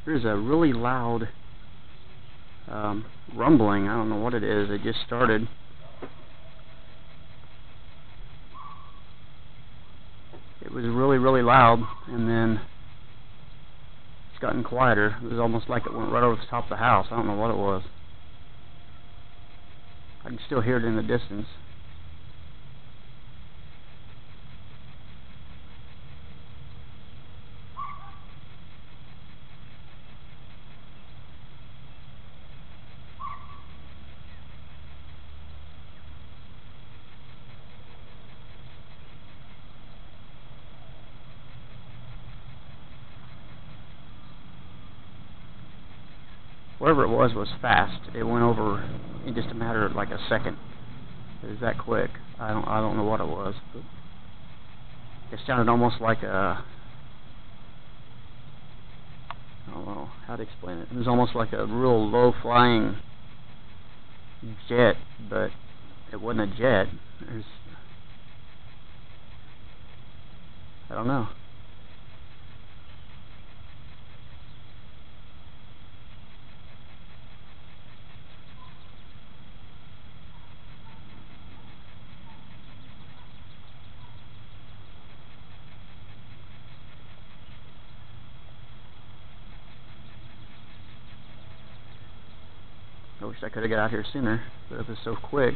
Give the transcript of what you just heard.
There's a really loud rumbling. I don't know what it is. It just started. It was really, really loud, and then it's gotten quieter. It was almost like it went right over the top of the house. I don't know what it was. I can still hear it in the distance. Whatever it was fast. It went over in just a matter of like a second. It was that quick. I don't know what it was, but it sounded almost like a, I don't know how to explain it. It was almost like a real low flying jet, but it wasn't a jet. It was, I don't know. I wish I could have got out here sooner, but it was so quick.